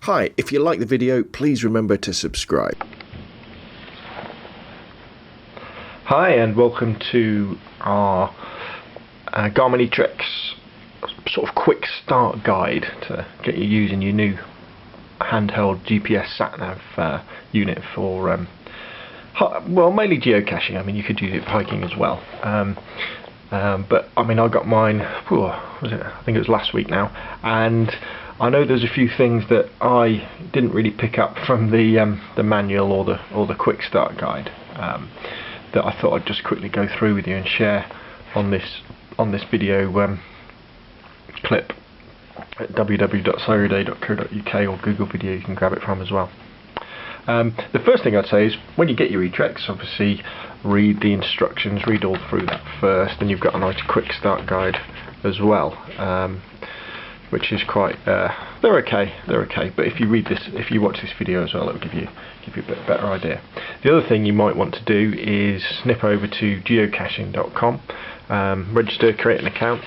Hi, if you like the video, please remember to subscribe. Hi and welcome to our Garmin Etrex sort of quick start guide to get you using your new handheld GPS sat-nav unit for well, mainly geocaching. I mean, you could use it for hiking as well, but I mean, I got mine, I think it was last week now, and I know there's a few things that I didn't really pick up from the manual or the quick start guide that I thought I'd just quickly go through with you and share on this video clip at www.cyroday.co.uk or Google Video. You can grab it from as well. The first thing I'd say is when you get your Etrex, obviously read the instructions, read all through that first, and you've got a nice quick start guide as well, which is quite they're okay, but if you watch this video as well, it'll give you a bit better idea. The other thing you might want to do is snip over to geocaching.com, register, create an account,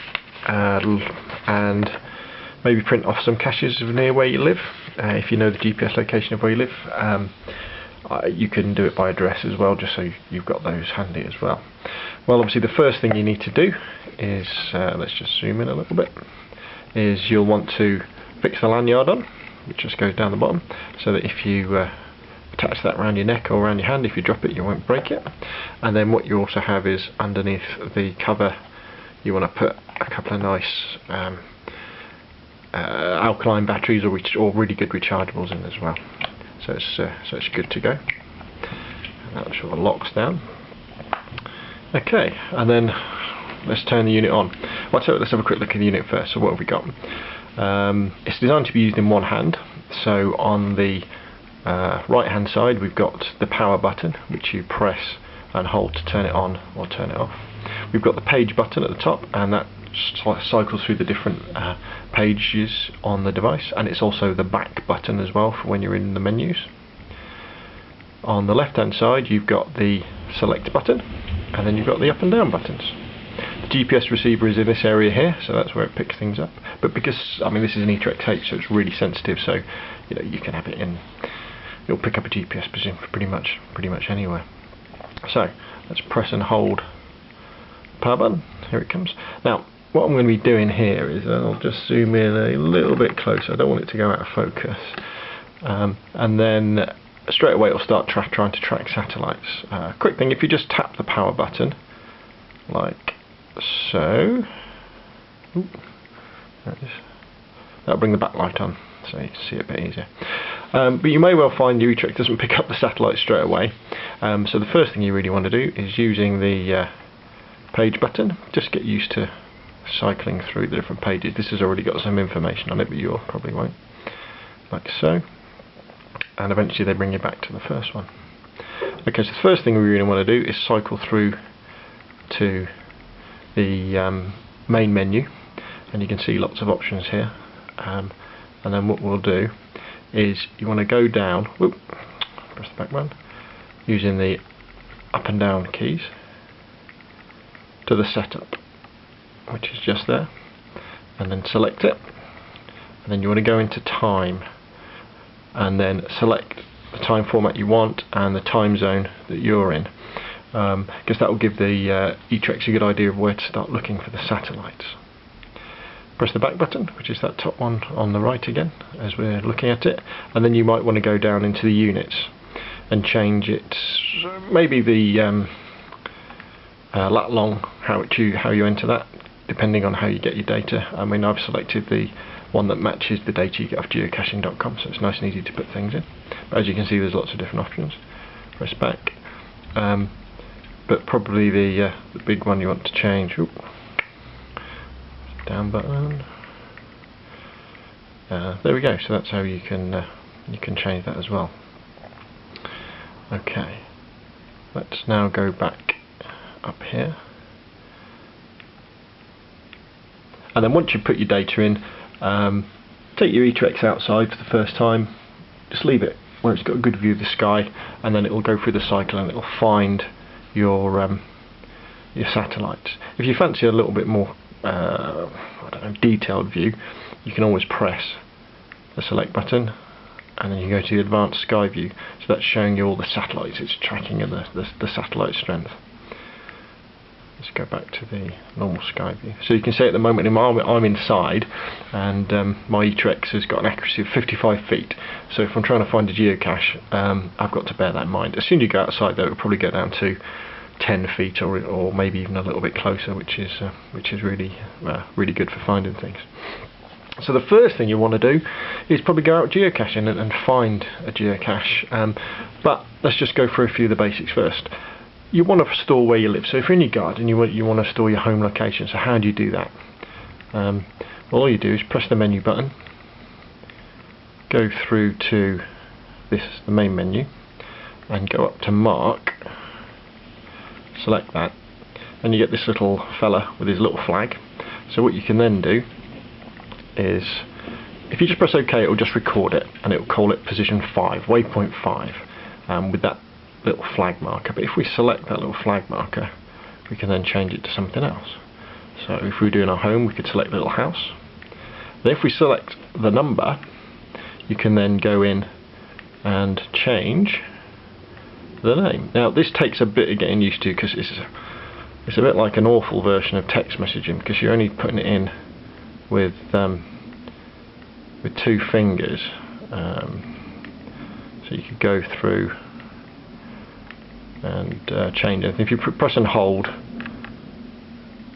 and maybe print off some caches of near where you live. If you know the GPS location of where you live, you can do it by address as well, just so you've got those handy as well. Well, obviously the first thing you need to do is, let's just zoom in a little bit, is you'll want to fix the lanyard on, which just goes down the bottom, so that if you attach that around your neck or around your hand, if you drop it you won't break it. And then what you also have is underneath the cover you want to put a couple of nice alkaline batteries or really good rechargeables in as well, so it's good to go. And that sort of locks down. Okay, and then let's turn the unit on. Well, so let's have a quick look at the unit first. So what have we got? It's designed to be used in one hand. So on the right hand side we've got the power button, which you press and hold to turn it on or turn it off. We've got the page button at the top, and that cycles through the different pages on the device, and it's also the back button as well for when you're in the menus. On the left hand side you've got the select button, and then you've got the up and down buttons. The GPS receiver is in this area here, so that's where it picks things up, but because I mean this is an Etrex H, so it's really sensitive, so you know you can have it in, it'll pick up a GPS position for pretty much anywhere. So let's press and hold the power button. Here it comes. Now what I'm going to be doing here is I'll just zoom in a little bit closer. I don't want it to go out of focus, and then straight away it'll start trying to track satellites. Quick thing, if you just tap the power button like so, that'll bring the backlight on so you can see it a bit easier. But you may well find your Etrex doesn't pick up the satellite straight away, so the first thing you really want to do is using the page button. Just get used to cycling through the different pages. This has already got some information on it, but you probably won't, like so, and eventually they bring you back to the first one. Okay, so the first thing we really want to do is cycle through to the main menu, and you can see lots of options here, and then what we'll do is you want to go down, press the back button, using the up and down keys to the setup, which is just there, and then select it, and then you want to go into time and then select the time format you want and the time zone that you're in, because that will give the Etrex a good idea of where to start looking for the satellites. Press the back button, which is that top one on the right again as we're looking at it, and then you might want to go down into the units and change it, maybe the lat long, how you enter that, depending on how you get your data. I mean, I've selected the one that matches the data you get off geocaching.com, so it's nice and easy to put things in. But as you can see, there's lots of different options. Press back, but probably the big one you want to change. Down button. There we go. So that's how you can change that as well. Okay, let's now go back up here, and then once you put your data in, take your Etrex outside for the first time. Just leave it where it's got a good view of the sky, and then it will go through the cycle and it will find your satellites. If you fancy a little bit more I don't know, detailed view, you can always press the select button and then you go to the advanced sky view. So that's showing you all the satellites. It's tracking the satellite strength. Let's go back to the normal sky view. So you can see at the moment I'm inside, and my Etrex has got an accuracy of 55 feet. So if I'm trying to find a geocache, I've got to bear that in mind. As soon as you go outside, though, it'll probably go down to 10 feet or maybe even a little bit closer, which is really really good for finding things. So the first thing you want to do is probably go out geocaching and find a geocache. But let's just go through a few of the basics first. You want to store where you live. So if you're in your garden, you want to store your home location. So how do you do that? Well, all you do is press the menu button, go through to the main menu, and go up to Mark. Select that, and you get this little fella with his little flag. So what you can then do is, if you just press OK, it will just record it, and it will call it position 5, waypoint 5, with that little flag marker. But if we select that little flag marker, we can then change it to something else. So if we were doing our home, we could select the little house. Then if we select the number, you can then go in and change the name. Now this takes a bit of getting used to, because it's a bit like an awful version of text messaging, because you're only putting it in with 2 fingers. So you could go through and change it. If you press and hold,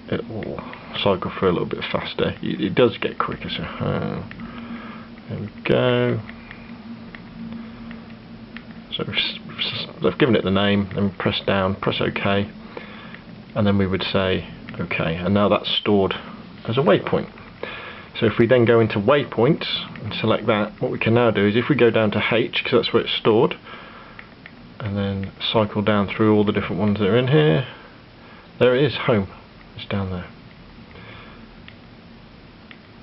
it will cycle through a little bit faster. It does get quicker. So there we go. So I've given it the name, then we press down, press OK, and then we would say OK, and now that's stored as a waypoint. So if we then go into waypoints and select that, what we can now do is, if we go down to H, because that's where it's stored, and then cycle down through all the different ones that are in here, there it is, home, it's down there.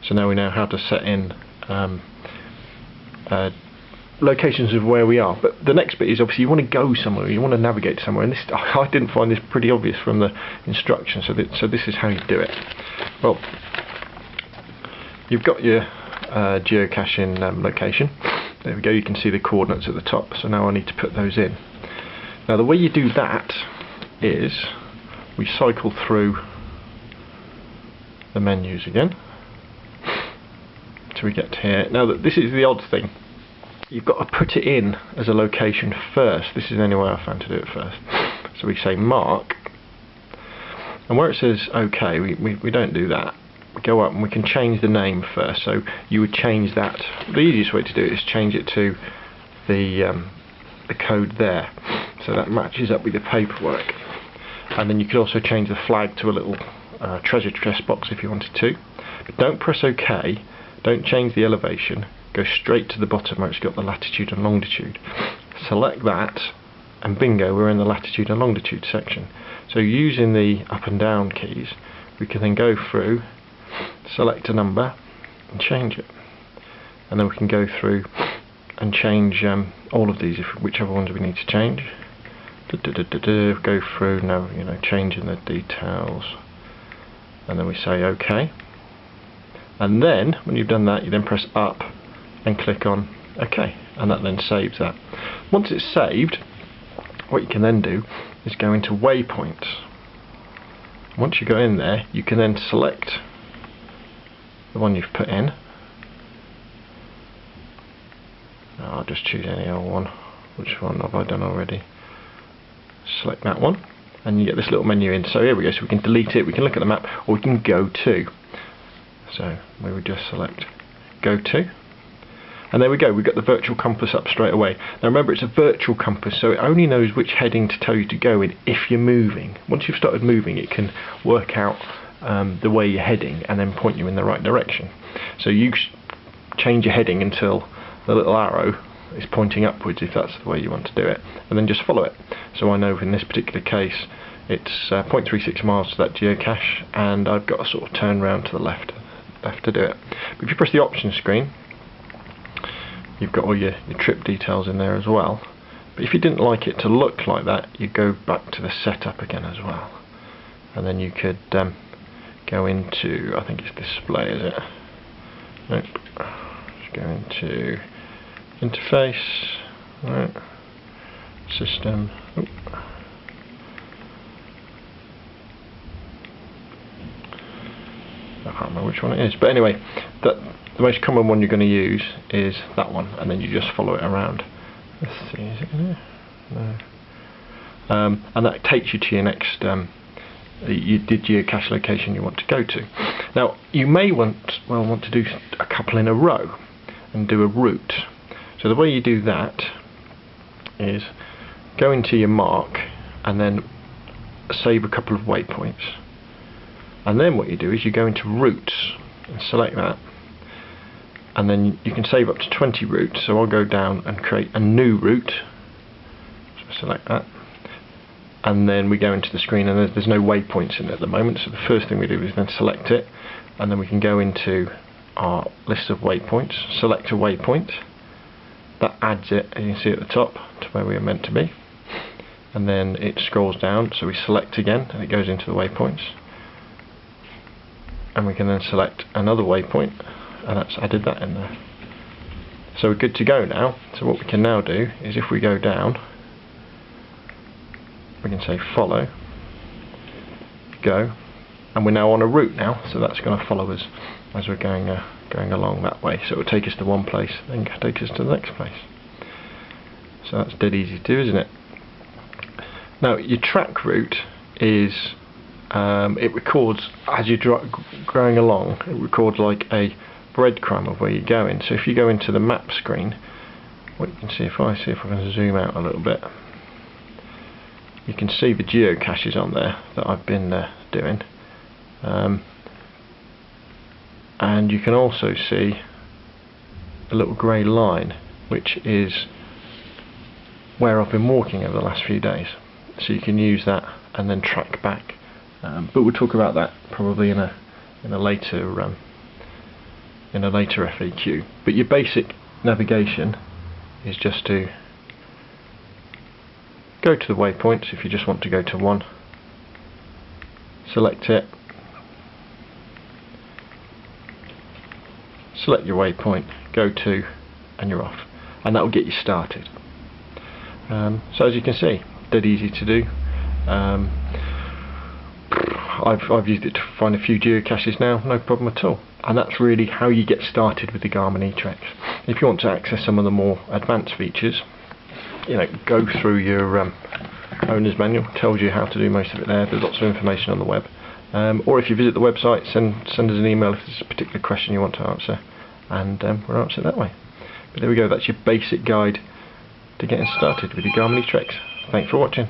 So now we know how to set in locations of where we are. But the next bit is, obviously you want to go somewhere, you want to navigate somewhere, and this, I didn't find this pretty obvious from the instructions, so this is how you do it. Well, you've got your geocaching location. There we go, you can see the coordinates at the top, so now I need to put those in. Now the way you do that is we cycle through the menus again till we get to here. Now this is the odd thing, you've got to put it in as a location first. This is the only way I found to do it first. So we say Mark, and where it says OK, we don't do that. We go up and we can change the name first. So you would change that. The easiest way to do it is change it to the code there, so that matches up with your paperwork. And then you could also change the flag to a little treasure chest box if you wanted to. But don't press OK, don't change the elevation, go straight to the bottom where it's got the latitude and longitude. Select that, and bingo, we're in the latitude and longitude section. So using the up and down keys, we can then go through, select a number and change it, and then we can go through and change all of these, whichever ones we need to change. Go through now, changing the details, and then we say OK, and then when you've done that, you then press up and click on OK, and that then saves that. Once it's saved, what you can then do is go into waypoints. Once you go in there, you can then select the one you've put in. I'll just choose any old one. Which one have I done already? Select that one, and you get this little menu in. So here we go, so we can delete it, we can look at the map, or we can go to. So we would just select go to, and there we go, we've got the virtual compass up straight away. Now remember, it's a virtual compass, so it only knows which heading to tell you to go in if you're moving. Once you've started moving, it can work out the way you're heading and then point you in the right direction. So you change your heading until the little arrow is pointing upwards, if that's the way you want to do it, and then just follow it. So I know in this particular case it's 0.36 miles to that geocache, and I've got to sort of turn round to the left to do it. But if you press the options screen, you've got all your trip details in there as well. But if you didn't like it to look like that, you go back to the setup again as well, and then you could go into, I think it's display, is it? Nope. Just go into interface, right, system. Oop. I can't remember which one it is, but anyway, the most common one you're going to use is that one, and then you just follow it around. Let's see, is it in here? No. And that takes you to your next geocache location you want to go to. Now, you may want to do a couple in a row and do a route. So the way you do that is go into your mark and then save a couple of waypoints. And then what you do is you go into routes and select that, and then you can save up to 20 routes. So I'll go down and create a new route, so select that, and then we go into the screen, and there's no waypoints in it at the moment, so the first thing we do is then select it, and then we can go into our list of waypoints, select a waypoint, that adds it, as you can see at the top, to where we are meant to be, and then it scrolls down, so we select again and it goes into the waypoints, and we can then select another waypoint, and that's added that in there. So we're good to go now. So what we can now do is, if we go down, we can say follow, go, and we're now on a route now, so that's going to follow us as we're going along that way. So it will take us to one place, then take us to the next place. So that's dead easy to do, isn't it? Now your track route is it records as you're going along. It records like a breadcrumb of where you're going. So if you go into the map screen, what you can see, if I can zoom out a little bit, you can see the geocaches on there that I've been doing, and you can also see a little grey line, which is where I've been walking over the last few days. So you can use that and then track back. But we'll talk about that probably in a later FAQ. But your basic navigation is just to go to the waypoints if you just want to go to one, select it, select your waypoint, go to, and you're off, and that will get you started. So as you can see, dead easy to do. I've used it to find a few geocaches now, no problem at all. And that's really how you get started with the Garmin Etrex. If you want to access some of the more advanced features, go through your owner's manual. It tells you how to do most of it there. There's lots of information on the web. Or if you visit the website, send us an email if there's a particular question you want to answer, and we'll answer it that way. But there we go, that's your basic guide to getting started with your Garmin Etrex. Thanks for watching.